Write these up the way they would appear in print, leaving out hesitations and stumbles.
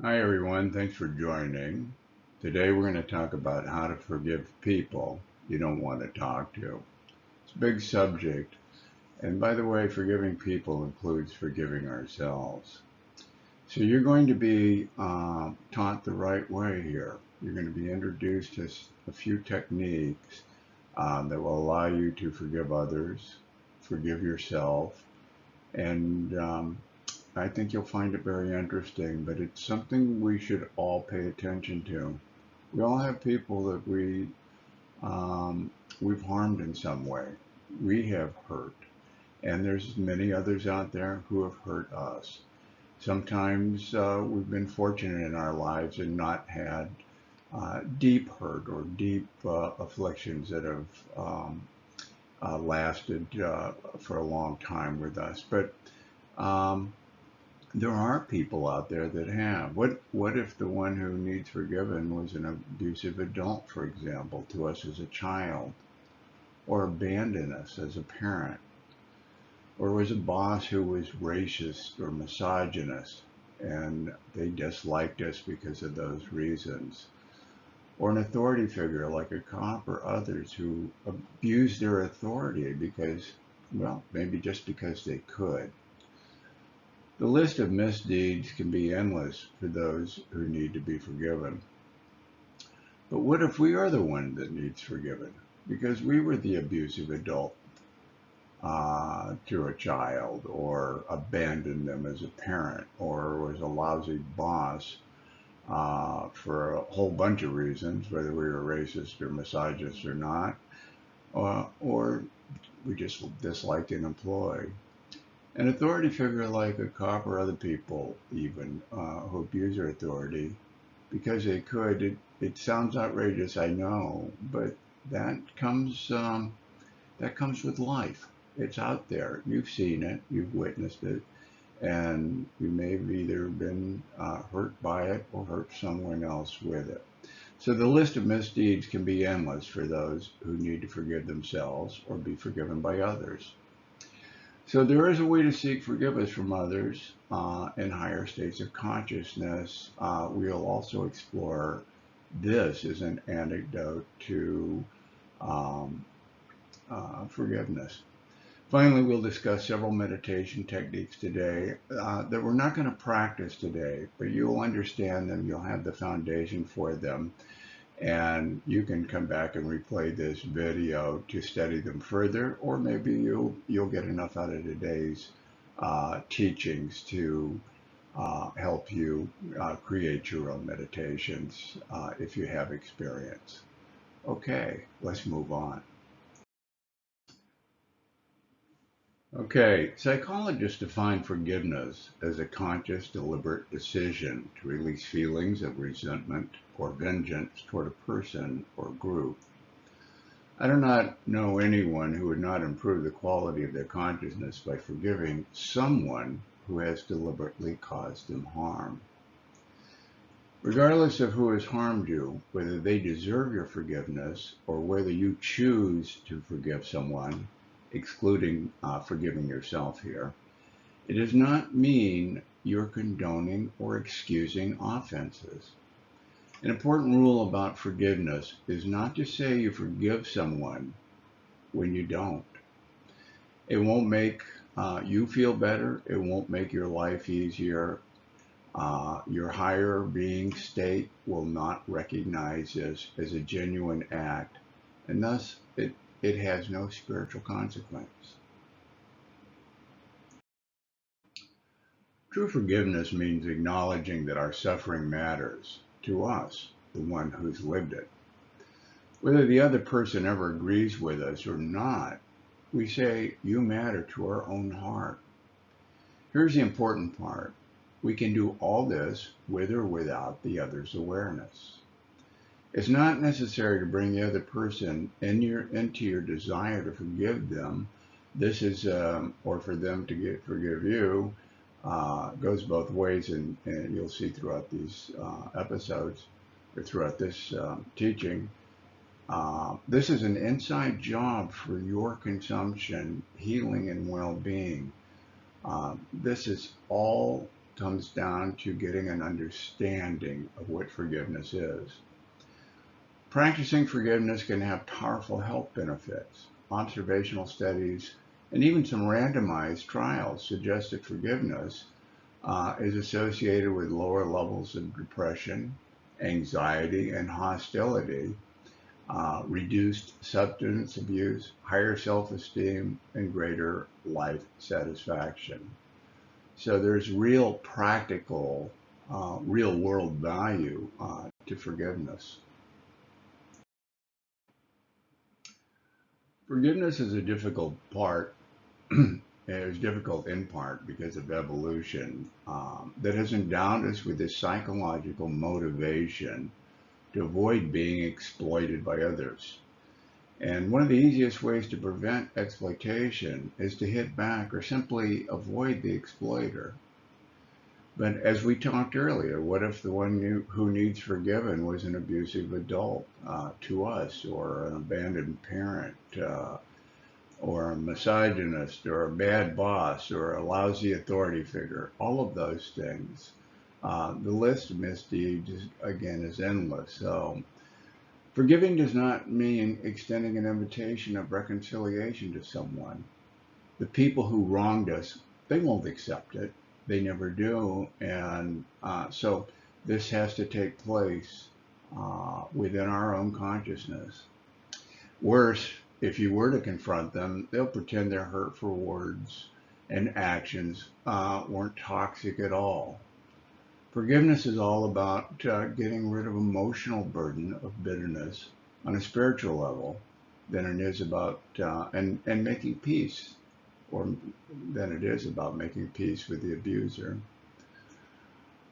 Hi everyone, thanks for joining. Today we're going to talk about how to forgive people you don't want to talk to. It's a big subject, and by the way, forgiving people includes forgiving ourselves. So you're going to be taught the right way here. You're going to be introduced to a few techniques that will allow you to forgive others, forgive yourself, and I think you'll find it very interesting, but it's something we should all pay attention to. We all have people that we've harmed in some way. We have hurt, and there's many others out there who have hurt us. Sometimes we've been fortunate in our lives and not had deep hurt or deep afflictions that have lasted for a long time with us. But um, there are people out there that have. What if the one who needs forgiven was an abusive adult, for example, to us as a child, or abandoned us as a parent, or was a boss who was racist or misogynist and they disliked us because of those reasons, or an authority figure like a cop or others who abused their authority because, well, maybe just because they could. The list of misdeeds can be endless for those who need to be forgiven. But what if we are the one that needs forgiven? Because we were the abusive adult to a child, or abandoned them as a parent, or was a lousy boss for a whole bunch of reasons, whether we were racist or misogynist or not, or we just disliked an employee. An authority figure like a cop or other people, even who abuse their authority because they could. It sounds outrageous, I know, but that comes that comes with life. It's out there. You've seen it. You've witnessed it, and you may have either been hurt by it or hurt someone else with it. So the list of misdeeds can be endless for those who need to forgive themselves or be forgiven by others. So there is a way to seek forgiveness from others in higher states of consciousness. We'll also explore this as an antidote to um, forgiveness. Finally, we'll discuss several meditation techniques today that we're not going to practice today, but you'll understand them, you'll have the foundation for them, and you can come back and replay this video to study them further, or maybe you'll get enough out of today's teachings to help you create your own meditations if you have experience. Okay, let's move on. Okay, psychologists define forgiveness as a conscious, deliberate decision to release feelings of resentment or vengeance toward a person or group. I do not know anyone who would not improve the quality of their consciousness by forgiving someone who has deliberately caused them harm. Regardless of who has harmed you, whether they deserve your forgiveness or whether you choose to forgive someone, excluding forgiving yourself here, it does not mean you're condoning or excusing offenses. An important rule about forgiveness is not to say you forgive someone when you don't. It won't make you feel better. It won't make your life easier. Your higher being state will not recognize this as a genuine act, and thus it has no spiritual consequence. True forgiveness means acknowledging that our suffering matters to us, the one who's lived it. Whether the other person ever agrees with us or not, we say, you matter to our own heart. Here's the important part. We can do all this with or without the other's awareness. It's not necessary to bring the other person into your desire to forgive them. This is, or for them to forgive you, goes both ways, and you'll see throughout these episodes, or throughout this teaching. This is an inside job for your consumption, healing, and well-being. This is all comes down to getting an understanding of what forgiveness is. Practicing forgiveness can have powerful health benefits. Observational studies and even some randomized trials suggest that forgiveness is associated with lower levels of depression, anxiety, and hostility, reduced substance abuse, higher self-esteem, and greater life satisfaction. So there's real practical, real world value to forgiveness. Forgiveness is a difficult part. It is difficult in part because of evolution that has endowed us with this psychological motivation to avoid being exploited by others. And one of the easiest ways to prevent exploitation is to hit back or simply avoid the exploiter. But as we talked earlier, what if the one who needs forgiven was an abusive adult to us, or an abandoned parent, or a misogynist, or a bad boss, or a lousy authority figure? All of those things. The list of misdeeds, again, is endless. So forgiving does not mean extending an invitation of reconciliation to someone. The people who wronged us, they won't accept it. They never do. And so this has to take place within our own consciousness. Worse, if you were to confront them, they'll pretend their hurtful words and actions weren't toxic at all. Forgiveness is all about getting rid of emotional burden of bitterness on a spiritual level than it is about and making peace, or than it is about making peace with the abuser.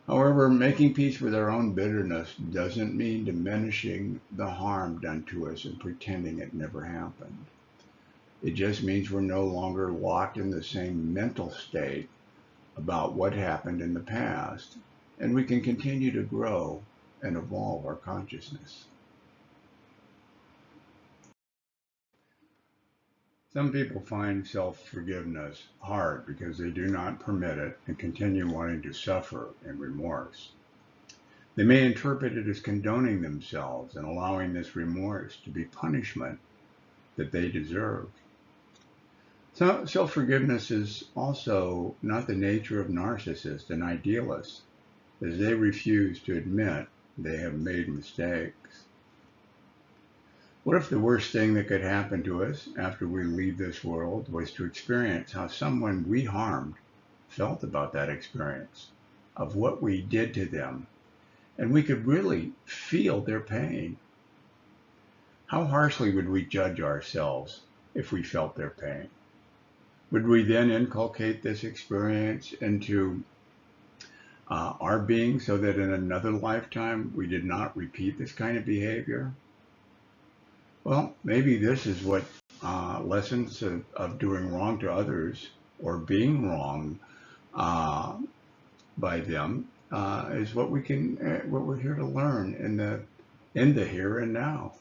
However, making peace with our own bitterness doesn't mean diminishing the harm done to us and pretending it never happened. It just means we're no longer locked in the same mental state about what happened in the past, and we can continue to grow and evolve our consciousness. Some people find self-forgiveness hard because they do not permit it and continue wanting to suffer in remorse. They may interpret it as condoning themselves and allowing this remorse to be punishment that they deserve. So self-forgiveness is also not the nature of narcissists and idealists, as they refuse to admit they have made mistakes. What if the worst thing that could happen to us after we leave this world was to experience how someone we harmed felt about that experience, of what we did to them, and we could really feel their pain? How harshly would we judge ourselves if we felt their pain? Would we then inculcate this experience into our being so that in another lifetime we did not repeat this kind of behavior? Well, maybe this is what lessons of doing wrong to others, or being wrong by them, is what we're here to learn in the here and now.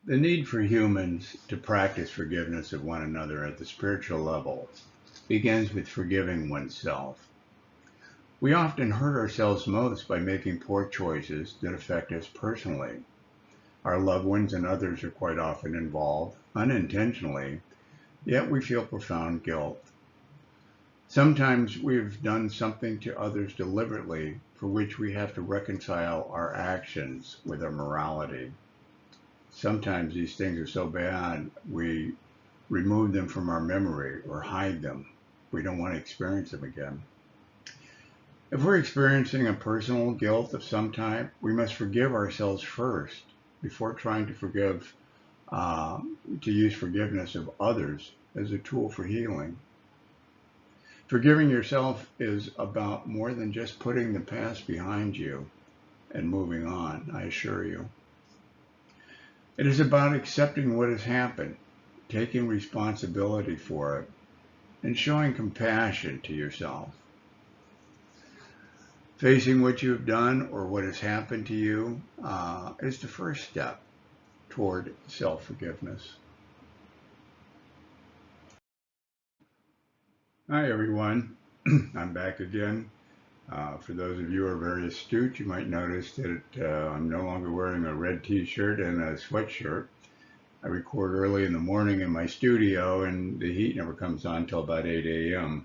The need for humans to practice forgiveness of one another at the spiritual level begins with forgiving oneself. We often hurt ourselves most by making poor choices that affect us personally. Our loved ones and others are quite often involved, unintentionally, yet we feel profound guilt. Sometimes we've done something to others deliberately for which we have to reconcile our actions with our morality. Sometimes these things are so bad we remove them from our memory or hide them. We don't want to experience them again. If we're experiencing a personal guilt of some type, we must forgive ourselves first before trying to use forgiveness of others as a tool for healing. Forgiving yourself is about more than just putting the past behind you and moving on, I assure you. It is about accepting what has happened, taking responsibility for it, and showing compassion to yourself. Facing what you've done or what has happened to you is the first step toward self-forgiveness. Hi everyone, I'm back again. For those of you who are very astute, you might notice that I'm no longer wearing a red t-shirt and a sweatshirt. I record early in the morning in my studio and the heat never comes on until about 8 a.m.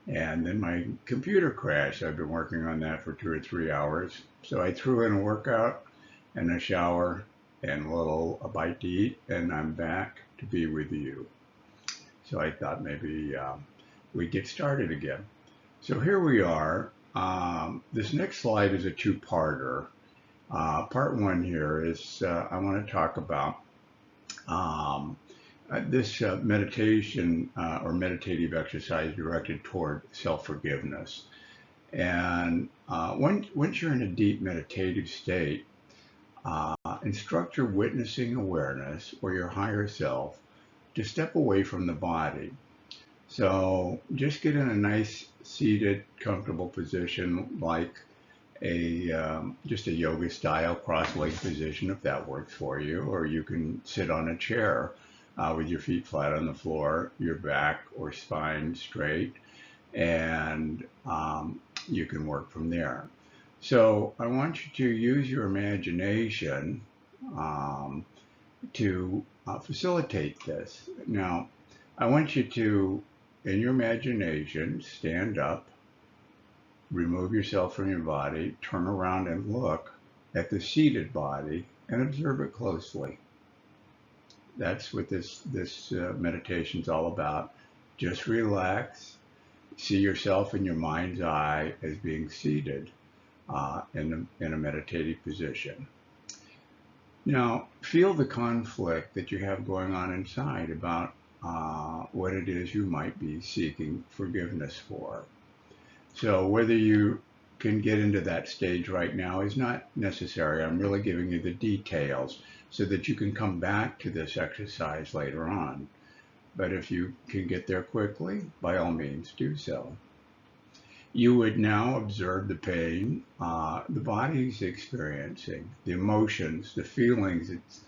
And then my computer crashed. I've been working on that for 2 or 3 hours. So I threw in a workout and a shower and a bite to eat, and I'm back to be with you. So I thought maybe we'd get started again. So here we are. This next slide is a two-parter. Part one here is I want to talk about um, this meditation or meditative exercise directed toward self-forgiveness. And once you're in a deep meditative state, instruct your witnessing awareness or your higher self to step away from the body. So just get in a nice seated, comfortable position, like just a yoga style cross-leg position, if that works for you, or you can sit on a chair with your feet flat on the floor, your back or spine straight, and you can work from there. So I want you to use your imagination um, to facilitate this. Now, I want you to, in your imagination, stand up, remove yourself from your body, turn around and look at the seated body and observe it closely. That's what this meditation is all about. Just relax. See yourself in your mind's eye as being seated in a meditative position. Now, feel the conflict that you have going on inside about what it is you might be seeking forgiveness for. So whether you can get into that stage right now is not necessary. I'm really giving you the details so that you can come back to this exercise later on. But if you can get there quickly, by all means do so. You would now observe the pain the body's experiencing, the emotions, the feelings it's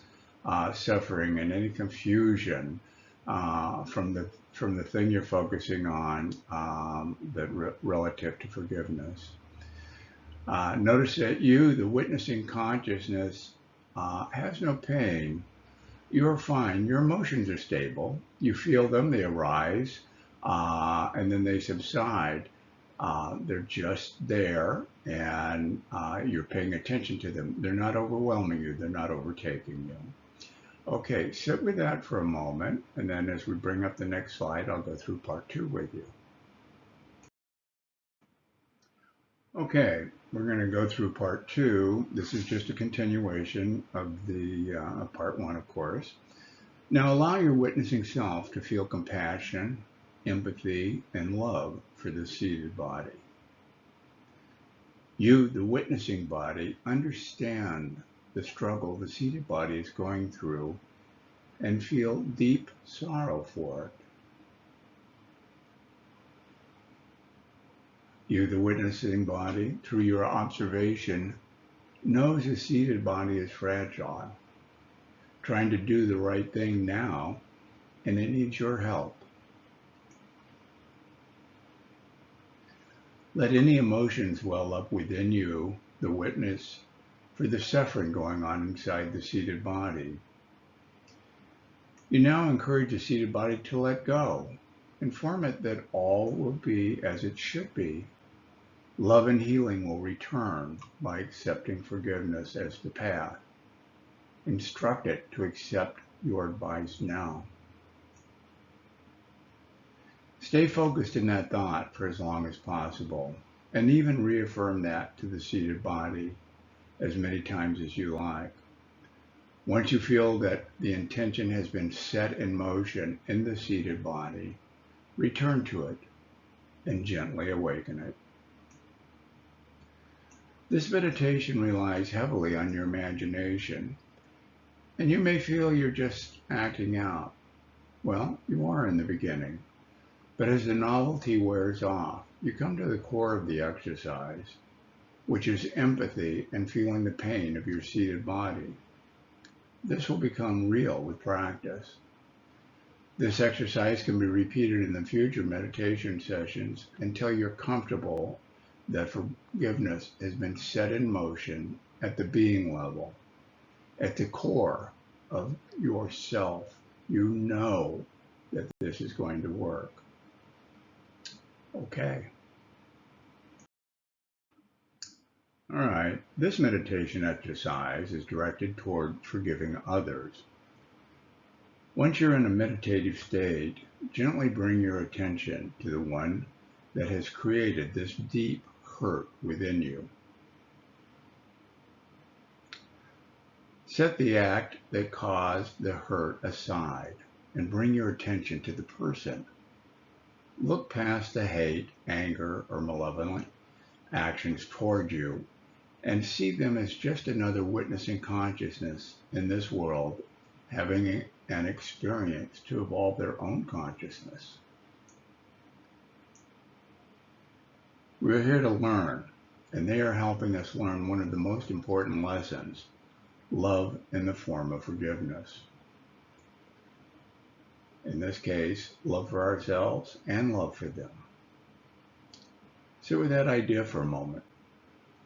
suffering, and any confusion from the thing you're focusing on relative to forgiveness. Notice that you, the witnessing consciousness, has no pain. You're fine. Your emotions are stable. You feel them, they arise, and then they subside. They're just there, and you're paying attention to them. They're not overwhelming you. They're not overtaking you. Okay, sit with that for a moment, and then as we bring up the next slide, I'll go through part two with you. Okay, we're going to go through part two. This is just a continuation of the part one, of course. Now allow your witnessing self to feel compassion, empathy, and love for the seated body. You, the witnessing body, understand the struggle the seated body is going through and feel deep sorrow for it. You, the witnessing body, through your observation, knows the seated body is fragile, trying to do the right thing now, and it needs your help. Let any emotions well up within you, the witness, for the suffering going on inside the seated body. You now encourage the seated body to let go. Inform it that all will be as it should be. Love and healing will return by accepting forgiveness as the path. Instruct it to accept your advice now. Stay focused in that thought for as long as possible, and even reaffirm that to the seated body as many times as you like. Once you feel that the intention has been set in motion in the seated body, return to it and gently awaken it. This meditation relies heavily on your imagination, and you may feel you're just acting out. Well, you are in the beginning, but as the novelty wears off, you come to the core of the exercise, which is empathy and feeling the pain of your seated body. This will become real with practice. This exercise can be repeated in the future meditation sessions until you're comfortable that forgiveness has been set in motion at the being level, at the core of yourself. You know that this is going to work. Okay. All right. This meditation exercise is directed toward forgiving others. Once you're in a meditative state, gently bring your attention to the one that has created this deep hurt within you. Set the act that caused the hurt aside and bring your attention to the person. Look past the hate, anger, or malevolent actions toward you and see them as just another witnessing consciousness in this world having an experience to evolve their own consciousness. We're here to learn, and they are helping us learn one of the most important lessons, love in the form of forgiveness. In this case, love for ourselves and love for them. Sit with that idea for a moment.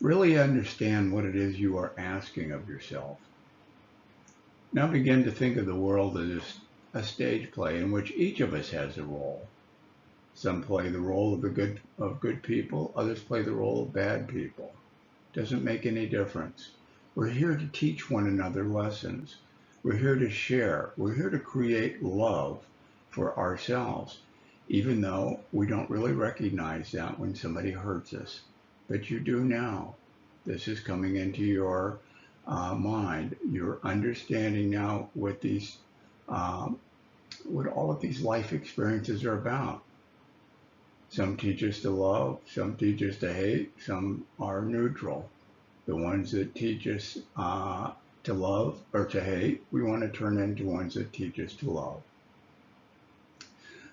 Really understand what it is you are asking of yourself. Now begin to think of the world as a stage play in which each of us has a role. Some play the role of good people, others play the role of bad people. Doesn't make any difference. We're here to teach one another lessons. We're here to share. We're here to create love for ourselves, even though we don't really recognize that when somebody hurts us. But you do now. This is coming into your mind. You're understanding now what all of these life experiences are about. Some teach us to love, some teach us to hate, some are neutral. The ones that teach us to love or to hate, we want to turn into ones that teach us to love.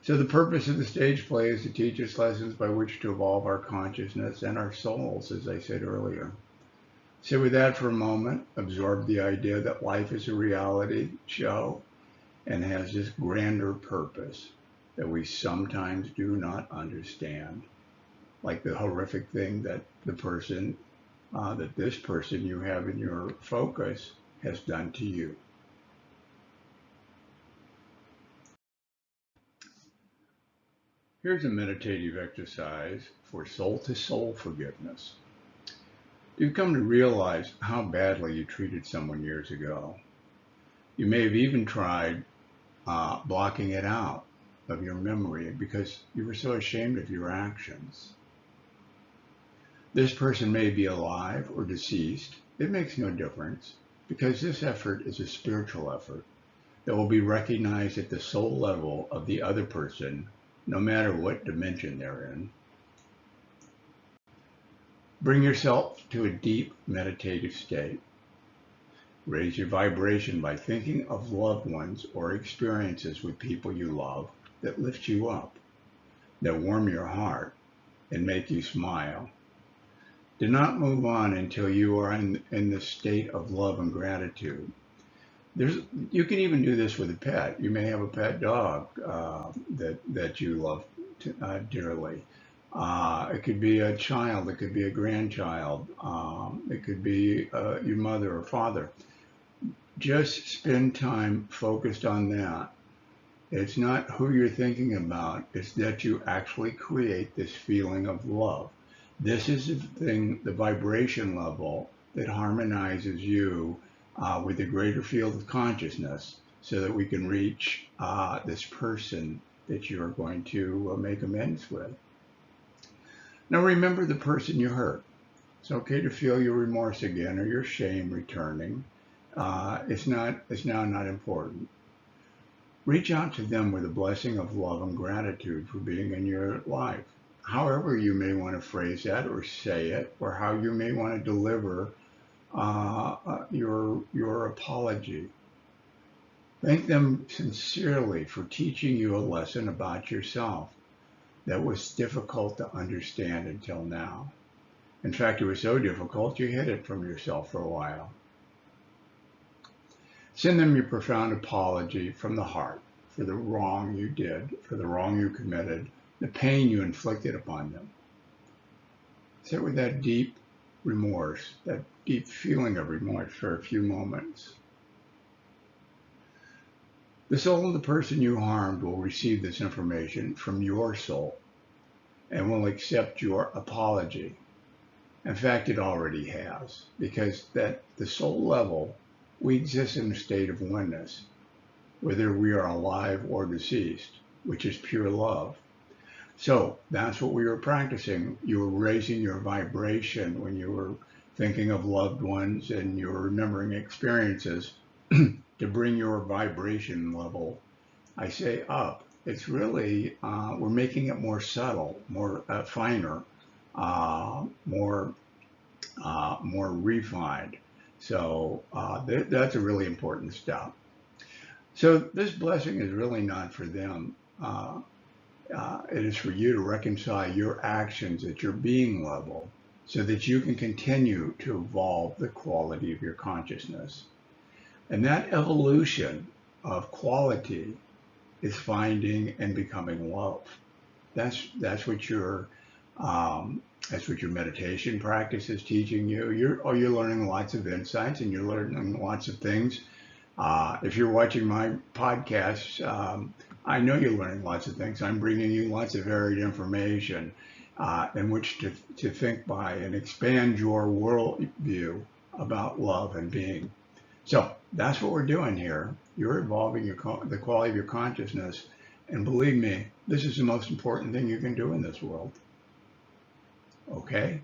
So the purpose of the stage play is to teach us lessons by which to evolve our consciousness and our souls, as I said earlier. Sit with that for a moment, absorb the idea that life is a reality show and has this grander purpose that we sometimes do not understand, like the horrific thing that this person you have in your focus has done to you. Here's a meditative exercise for soul-to-soul forgiveness. You've come to realize how badly you treated someone years ago. You may have even tried blocking it out of your memory because you were so ashamed of your actions. This person may be alive or deceased. It makes no difference because this effort is a spiritual effort that will be recognized at the soul level of the other person, no matter what dimension they're in. Bring yourself to a deep meditative state. Raise your vibration by thinking of loved ones or experiences with people you love that lift you up, that warm your heart and make you smile. Do not move on until you are in the state of love and gratitude. You can even do this with a pet. You may have a pet dog that you love dearly. It could be a child. It could be a grandchild. It could be your mother or father. Just spend time focused on that. It's not who you're thinking about. It's that you actually create this feeling of love. This is the vibration level that harmonizes you with a greater field of consciousness so that we can reach this person that you're going to make amends with. Now remember the person you hurt. It's okay to feel your remorse again or your shame returning. It's now not important. Reach out to them with a blessing of love and gratitude for being in your life. However you may want to phrase that or say it, or how you may want to deliver your apology. Thank them sincerely for teaching you a lesson about yourself that was difficult to understand until now. In fact, it was so difficult you hid it from yourself for a while. Send them your profound apology from the heart for the wrong you did, for the wrong you committed, the pain you inflicted upon them. Sit with that deep remorse, that deep feeling of remorse for a few moments. The soul of the person you harmed will receive this information from your soul and will accept your apology. In fact, it already has, because at the soul level, we exist in a state of oneness, whether we are alive or deceased, which is pure love. So that's what we were practicing. You were raising your vibration when you were thinking of loved ones and you were remembering experiences to bring your vibration level, I say up. It's really, we're making it more subtle, more finer, more refined. So that's a really important step. So this blessing is really not for them. It is for you to reconcile your actions at your being level so that you can continue to evolve the quality of your consciousness. And that evolution of quality is finding and becoming love. That's what your meditation practice is teaching you. You're learning lots of insights and you're learning lots of things. If you're watching my podcasts, I know you're learning lots of things. I'm bringing you lots of varied information in which to think by and expand your worldview about love and being. So that's what we're doing here. You're evolving the quality of your consciousness. And believe me, this is the most important thing you can do in this world. Okay?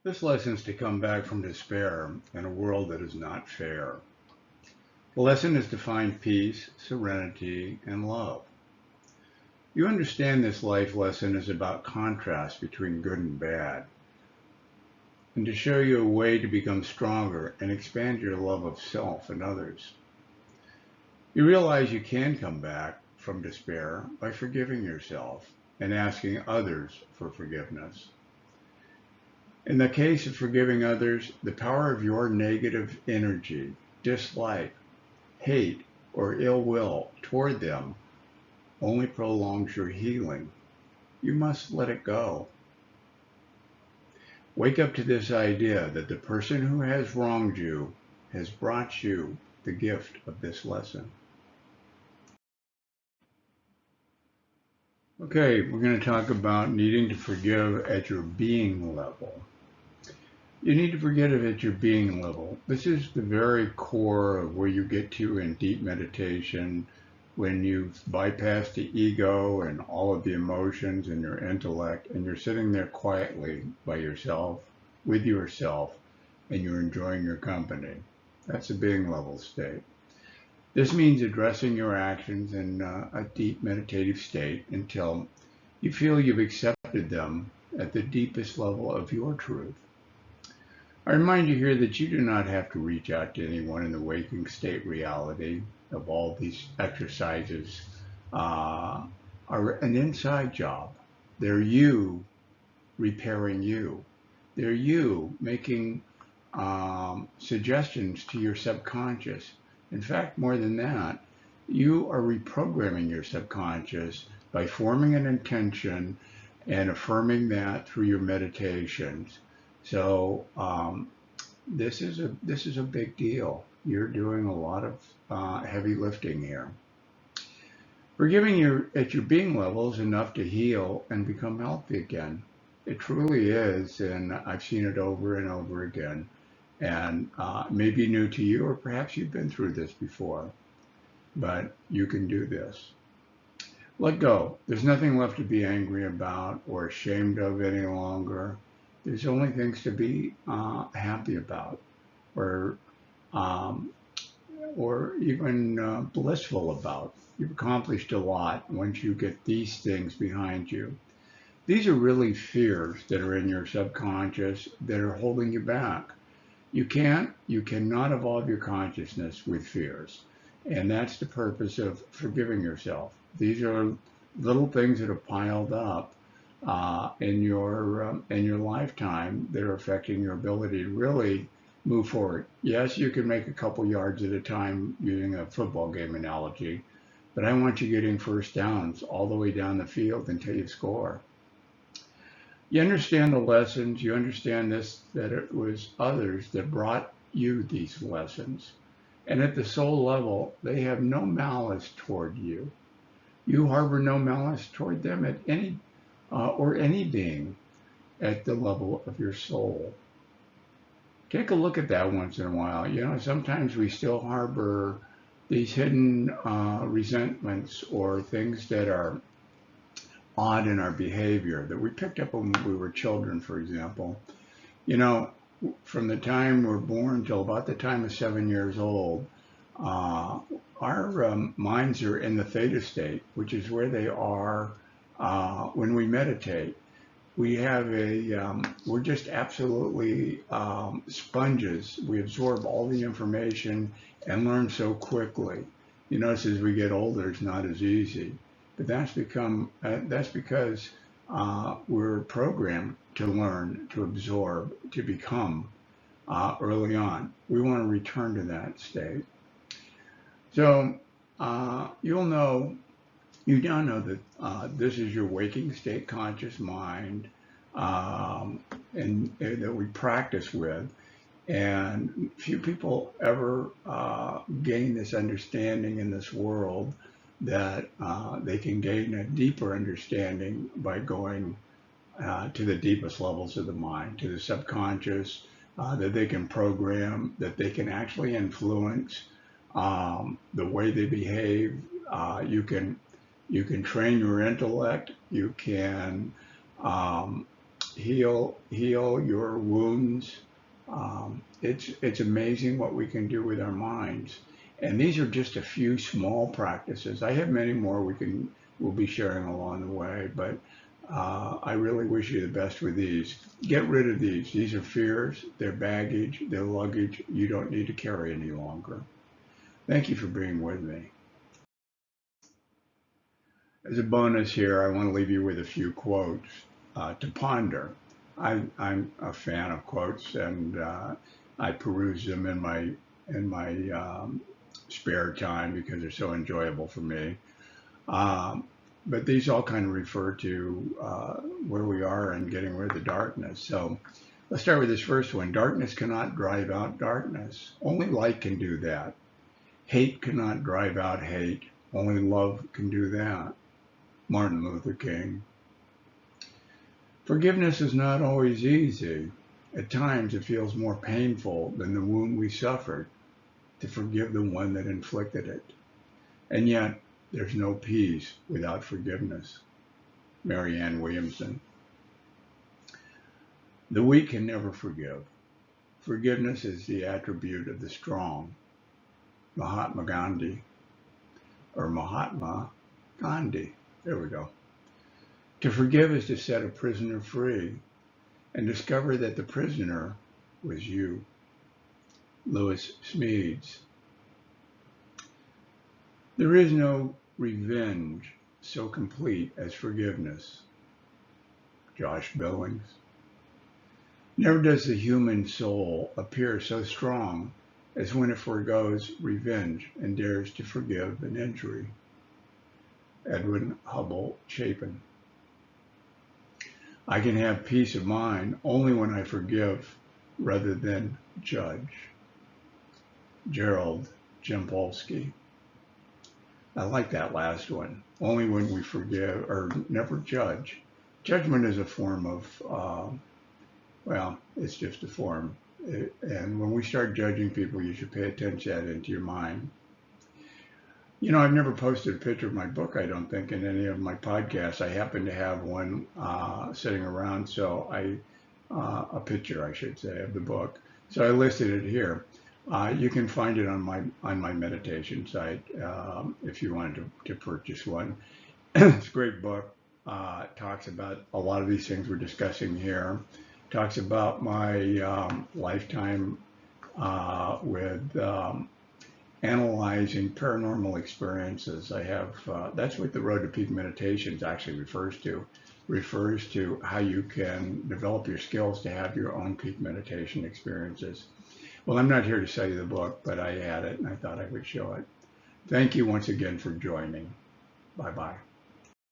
This lesson is to come back from despair in a world that is not fair. The lesson is to find peace, serenity, and love. You understand this life lesson is about contrast between good and bad, and to show you a way to become stronger and expand your love of self and others. You realize you can come back from despair by forgiving yourself and asking others for forgiveness. In the case of forgiving others, the power of your negative energy, dislike, hate, or ill will toward them only prolongs your healing. You must let it go. Wake up to this idea that the person who has wronged you has brought you the gift of this lesson. Okay, we're going to talk about needing to forgive at your being level. You need to forgive it at your being level. This is the very core of where you get to in deep meditation, when you've bypassed the ego and all of the emotions and your intellect, and you're sitting there quietly by yourself, with yourself, and you're enjoying your company. That's a being level state. This means addressing your actions in a deep meditative state until you feel you've accepted them at the deepest level of your truth. I remind you here that you do not have to reach out to anyone in the waking state reality of all these exercises are an inside job. They're you repairing you. They're you making suggestions to your subconscious. In fact, more than that, you are reprogramming your subconscious by forming an intention and affirming that through your meditations. So this is a big deal. You're doing a lot of heavy lifting here. Forgiving at your being level is enough to heal and become healthy again. It truly is, and I've seen it over and over again. And it may be new to you, or perhaps you've been through this before, but you can do this. Let go. There's nothing left to be angry about or ashamed of any longer. There's only things to be happy about, or even blissful about. You've accomplished a lot once you get these things behind you. These are really fears that are in your subconscious that are holding you back. You cannot evolve your consciousness with fears. And that's the purpose of forgiving yourself. These are little things that have piled up in your lifetime that are affecting your ability to really move forward. Yes, you can make a couple yards at a time using a football game analogy, but I want you getting first downs all the way down the field until you score. You understand the lessons, you understand this, that it was others that brought you these lessons. And at the soul level, they have no malice toward you. You harbor no malice toward them at any or any being at the level of your soul. Take a look at that once in a while. You know, sometimes we still harbor these hidden resentments or things that are odd in our behavior that we picked up when we were children, for example. You know, from the time we're born till about the time of 7 years old, uh, our minds are in the theta state, which is where they are when we meditate. We have we're just absolutely sponges. We absorb all the information and learn so quickly. You notice as we get older, it's not as easy. But that's because we're programmed to learn, to absorb, to become early on. We want to return to that state. So you now know that this is your waking state conscious mind, and that we practice with. And few people ever gain this understanding in this world that they can gain a deeper understanding by going to the deepest levels of the mind, to the subconscious, that they can program, that they can actually influence the way they behave. You can train your intellect. You can heal your wounds. It's amazing what we can do with our minds. And these are just a few small practices. I have many more we'll be sharing along the way, but I really wish you the best with these. Get rid of these. These are fears, they're baggage, they're luggage you don't need to carry any longer. Thank you for being with me. As a bonus here, I want to leave you with a few quotes to ponder. I'm a fan of quotes, and I peruse them in my spare time because they're so enjoyable for me. Um, but these all kind of refer to where we are and getting rid of the darkness. So let's start with this first one. Darkness cannot drive out darkness. Only light can do that. Hate cannot drive out hate. Only love can do that. Martin Luther King. Forgiveness is not always easy. At times it feels more painful than the wound we suffered to forgive the one that inflicted it. And yet, there's no peace without forgiveness. Marianne Williamson. The weak can never forgive. Forgiveness is the attribute of the strong. Mahatma Gandhi. Or Mahatma Gandhi. There we go. To forgive is to set a prisoner free and discover that the prisoner was you. Lewis Smedes. There is no revenge so complete as forgiveness. Josh Billings. Never does the human soul appear so strong as when it forgoes revenge and dares to forgive an injury. Edwin Hubble Chapin. I can have peace of mind only when I forgive rather than judge. Gerald Jampolsky. I like that last one. Only when we forgive or never judge. Judgment is a form of, it's just a form. And when we start judging people, you should pay attention to that into your mind. You know, I've never posted a picture of my book, I don't think, in any of my podcasts. I happen to have one sitting around, a picture, I should say, of the book. So I listed it here. You can find it on my meditation site if you wanted to purchase one. It's a great book. Talks about a lot of these things we're discussing here. Talks about my lifetime with analyzing paranormal experiences. I have, that's what the Road to Peak Meditations actually refers to how you can develop your skills to have your own peak meditation experiences. Well, I'm not here to sell you the book, but I had it and I thought I would show it. Thank you once again for joining. Bye-bye.